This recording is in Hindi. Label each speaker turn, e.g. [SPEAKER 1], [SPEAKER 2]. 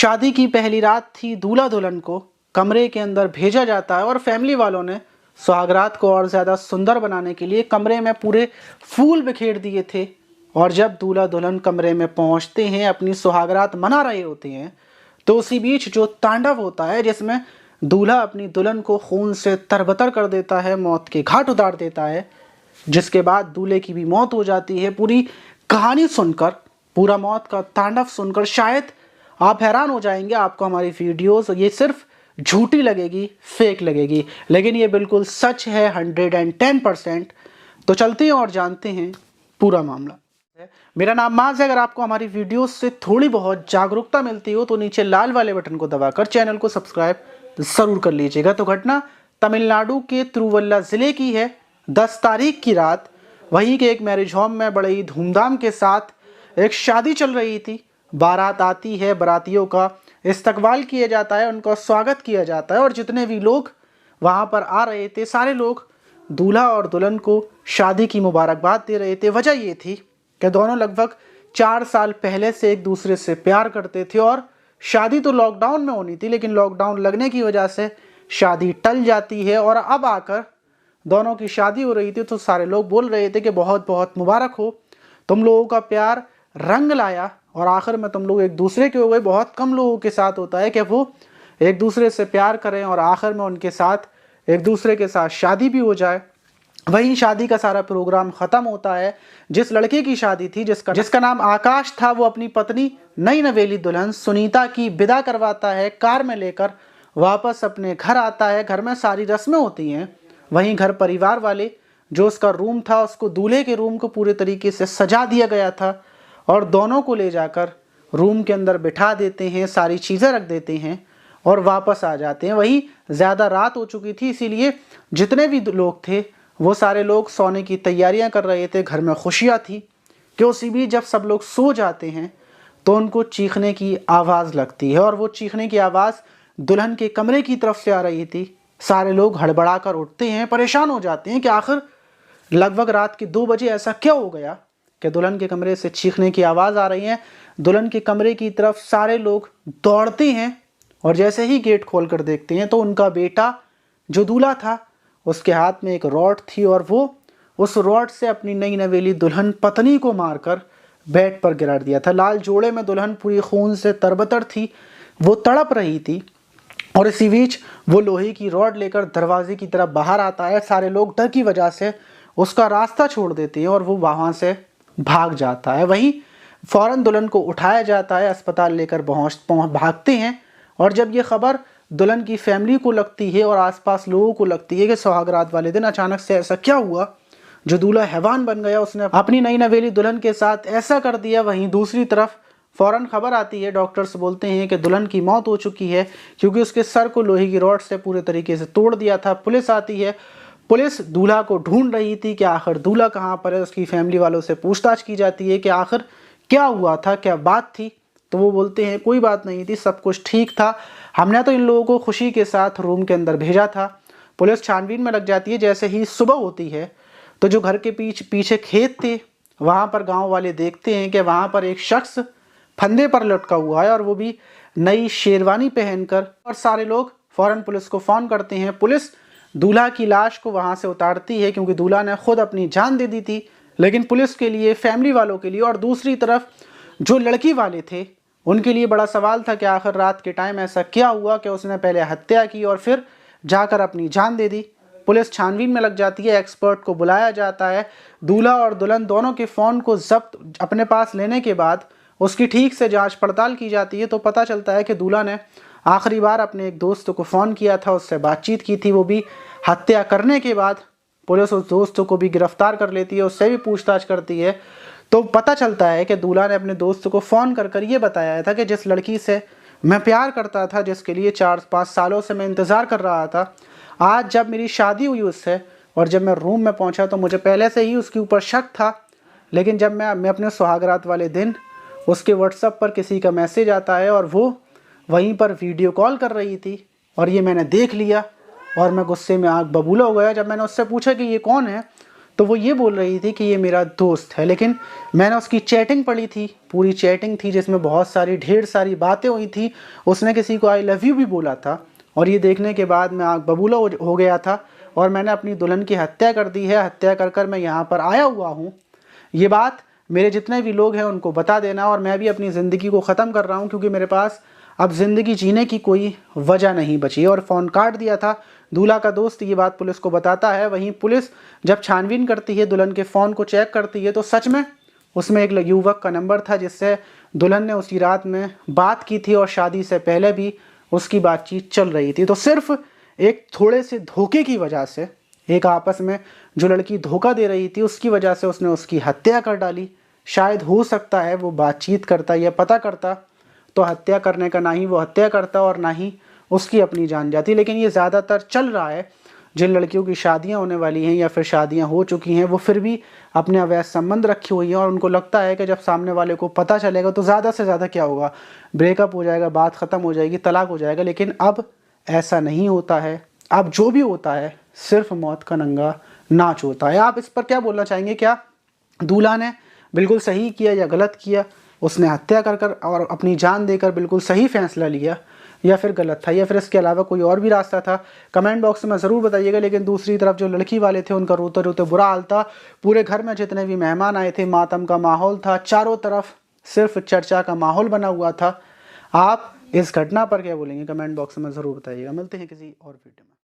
[SPEAKER 1] शादी की पहली रात थी। दूल्हा दुल्हन को कमरे के अंदर भेजा जाता है और फैमिली वालों ने सुहागरात को और ज़्यादा सुंदर बनाने के लिए कमरे में पूरे फूल बिखेर दिए थे। और जब दूल्हा दुल्हन कमरे में पहुंचते हैं, अपनी सुहागरात मना रहे होते हैं, तो उसी बीच जो तांडव होता है जिसमें दूल्हा अपनी दुल्हन को खून से तरबतर कर देता है, मौत के घाट उतार देता है, जिसके बाद दूल्हे की भी मौत हो जाती है। पूरी कहानी सुनकर, पूरा मौत का तांडव सुनकर शायद आप हैरान हो जाएंगे। आपको हमारी वीडियोस ये सिर्फ झूठी लगेगी, फेक लगेगी, लेकिन ये बिल्कुल सच है, 110%। तो चलते हैं और जानते हैं पूरा मामला। मेरा नाम माज है। अगर आपको हमारी वीडियोस से थोड़ी बहुत जागरूकता मिलती हो तो नीचे लाल वाले बटन को दबाकर चैनल को सब्सक्राइब जरूर कर लीजिएगा। तो घटना तमिलनाडु के तिरुवल्ला जिले की है। 10 तारीख की रात वहीं के एक मैरिज होम में बड़े ही धूमधाम के साथ एक शादी चल रही थी। बारात आती है, बारातियों का इस्तकबाल किया जाता है, उनका स्वागत किया जाता है और जितने भी लोग वहां पर आ रहे थे सारे लोग दूल्हा और दुल्हन को शादी की मुबारकबाद दे रहे थे। वजह ये थी कि दोनों लगभग 4 साल पहले से एक दूसरे से प्यार करते थे और शादी तो लॉकडाउन में होनी थी, लेकिन लॉकडाउन लगने की वजह से शादी टल जाती है और अब आकर दोनों की शादी हो रही थी। तो सारे लोग बोल रहे थे कि बहुत बहुत मुबारक हो, तुम लोगों का प्यार रंग लाया और आखिर में तुम लोग एक दूसरे के हो गए। बहुत कम लोगों के साथ होता है कि वो एक दूसरे से प्यार करें और आखिर में उनके साथ एक दूसरे के साथ शादी भी हो जाए। वहीं शादी का सारा प्रोग्राम खत्म होता है। जिस लड़के की शादी थी, जिसका नाम आकाश था, वो अपनी पत्नी नई नवेली दुल्हन सुनीता की विदा करवाता है, कार में लेकर वापस अपने घर आता है। घर में सारी रस्में होती हैं। वहीं घर परिवार वाले, जो उसका रूम था, उसको दूल्हे के रूम को पूरे तरीके से सजा दिया गया था और दोनों को ले जाकर रूम के अंदर बिठा देते हैं, सारी चीज़ें रख देते हैं और वापस आ जाते हैं। वहीं ज़्यादा रात हो चुकी थी, इसीलिए जितने भी लोग थे वो सारे लोग सोने की तैयारियां कर रहे थे। घर में खुशियां थी कि उसी बीच जब सब लोग सो जाते हैं तो उनको चीखने की आवाज़ लगती है और वो चीखने की आवाज़ दुल्हन के कमरे की तरफ से आ रही थी। सारे लोग हड़बड़ा कर उठते हैं, परेशान हो जाते हैं कि आखिर लगभग रात के 2 बजे ऐसा क्या हो गया कि दुल्हन के कमरे से चीखने की आवाज़ आ रही है। दुल्हन के कमरे की तरफ सारे लोग दौड़ते हैं और जैसे ही गेट खोल कर देखते हैं तो उनका बेटा जो दूल्हा था, उसके हाथ में एक रॉड थी और वो उस रॉड से अपनी नई नवेली दुल्हन पत्नी को मारकर बेड पर गिरा दिया था। लाल जोड़े में दुल्हन पूरी खून से तरबतर थी, वो तड़प रही थी और इसी बीच वो लोहे की रॉड लेकर दरवाजे की तरफ बाहर आता है। सारे लोग डर की वजह से उसका रास्ता छोड़ देते हैं और वो वहाँ से भाग जाता है। वहीं फौरन दुल्हन को उठाया जाता है, अस्पताल लेकर भागते हैं और जब ये खबर दुल्हन की फैमिली को लगती है और आसपास लोगों को लगती है कि सुहागरात वाले दिन अचानक से ऐसा क्या हुआ, जो दूल्हा हैवान बन गया, उसने अपनी नई नवेली दुल्हन के साथ ऐसा कर दिया। वहीं दूसरी तरफ फौरन खबर आती है, डॉक्टर्स बोलते हैं कि दुल्हन की मौत हो चुकी है क्योंकि उसके सर को लोहे की रॉड से पूरे तरीके से तोड़ दिया था। पुलिस आती है, पुलिस दूल्हा को ढूंढ रही थी कि आखिर दूल्हा कहाँ पर है। उसकी फैमिली वालों से पूछताछ की जाती है कि आखिर क्या हुआ था, क्या बात थी। तो वो बोलते हैं कोई बात नहीं थी, सब कुछ ठीक था, हमने तो इन लोगों को खुशी के साथ रूम के अंदर भेजा था। पुलिस छानबीन में लग जाती है। जैसे ही सुबह होती है तो जो घर के पीछे खेत थे वहाँ पर गांव वाले देखते हैं कि वहाँ पर एक शख्स फंदे पर लटका हुआ है और वो भी नई शेरवानी पहनकर। और सारे लोग फौरन पुलिस को फ़ोन करते हैं। पुलिस दूल्हा की लाश को वहाँ से उतारती है क्योंकि दूल्हा ने खुद अपनी जान दे दी थी, लेकिन पुलिस के लिए, फैमिली वालों के लिए और दूसरी तरफ जो लड़की वाले थे उनके लिए बड़ा सवाल था कि आखिर रात के टाइम ऐसा क्या हुआ कि उसने पहले हत्या की और फिर जाकर अपनी जान दे दी। पुलिस छानबीन में लग जाती है, एक्सपर्ट को बुलाया जाता है। दूल्हा और दुल्हन दोनों के फ़ोन को जब्त अपने पास लेने के बाद उसकी ठीक से जांच पड़ताल की जाती है। तो पता चलता है कि दूल्हा ने आखिरी बार अपने एक दोस्त को फ़ोन किया था, उससे बातचीत की थी, वो भी हत्या करने के बाद पुलिस उस दोस्त को भी गिरफ्तार कर लेती है, उससे भी पूछताछ करती है। तो पता चलता है कि दूल्हा ने अपने दोस्त को फ़ोन कर ये बताया था कि जिस लड़की से मैं प्यार करता था, जिसके लिए 4-5 सालों से मैं इंतज़ार कर रहा था, आज जब मेरी शादी हुई उससे और जब मैं रूम में पहुंचा तो मुझे पहले से ही उसके ऊपर शक था, लेकिन जब मैं अपने सुहागरात वाले दिन उसके व्हाट्सएप पर किसी का मैसेज आता है और वो वहीं पर वीडियो कॉल कर रही थी और ये मैंने देख लिया और मैं गुस्से में आग बबूला हो गया। जब मैंने उससे पूछा कि ये कौन है तो वो ये बोल रही थी कि ये मेरा दोस्त है, लेकिन मैंने उसकी चैटिंग पढ़ी थी, पूरी चैटिंग थी जिसमें बहुत सारी ढेर सारी बातें हुई थी। उसने किसी को आई लव यू भी बोला था, और ये देखने के बाद मैं आग बबूला हो गया था और मैंने अपनी दुल्हन की हत्या कर दी है। हत्या कर कर मैं यहाँ पर आया हुआ हूँ। ये बात मेरे जितने भी लोग हैं उनको बता देना, और मैं भी अपनी ज़िंदगी को ख़त्म कर रहा हूँ क्योंकि मेरे पास अब ज़िंदगी जीने की कोई वजह नहीं बची। और फ़ोन काट दिया था। दूल्हा का दोस्त ये बात पुलिस को बताता है। वहीं पुलिस जब छानबीन करती है, दुल्हन के फ़ोन को चेक करती है, तो सच में उसमें एक युवक का नंबर था जिससे दुल्हन ने उसी रात में बात की थी और शादी से पहले भी उसकी बातचीत चल रही थी। तो सिर्फ एक थोड़े से धोखे की वजह से, एक आपस में जो लड़की धोखा दे रही थी उसकी वजह से उसने उसकी हत्या कर डाली। शायद हो सकता है वो बातचीत करता या पता करता तो हत्या करने का ना ही वो हत्या करता और ना ही उसकी अपनी जान जाती। लेकिन ये ज़्यादातर चल रहा है, जिन लड़कियों की शादियां होने वाली हैं या फिर शादियां हो चुकी हैं, वो फिर भी अपने अवैध संबंध रखी हुई हैं और उनको लगता है कि जब सामने वाले को पता चलेगा तो ज़्यादा से ज़्यादा क्या होगा, ब्रेकअप हो जाएगा, बात ख़त्म हो जाएगी, तलाक हो जाएगा। लेकिन अब ऐसा नहीं होता है। अब जो भी होता है सिर्फ मौत का नंगा नाच होता है। आप इस पर क्या बोलना चाहेंगे? क्या दूल्हा ने बिल्कुल सही किया या गलत किया? उसने हत्या कर कर और अपनी जान देकर बिल्कुल सही फैसला लिया, या फिर गलत था, या फिर इसके अलावा कोई और भी रास्ता था? कमेंट बॉक्स में ज़रूर बताइएगा। लेकिन दूसरी तरफ जो लड़की वाले थे उनका रोते रोते बुरा हाल था। पूरे घर में जितने भी मेहमान आए थे, मातम का माहौल था, चारों तरफ सिर्फ चर्चा का माहौल बना हुआ था। आप इस घटना पर क्या बोलेंगे? कमेंट बॉक्स में ज़रूर बताइएगा। मिलते हैं किसी और वीडियो में।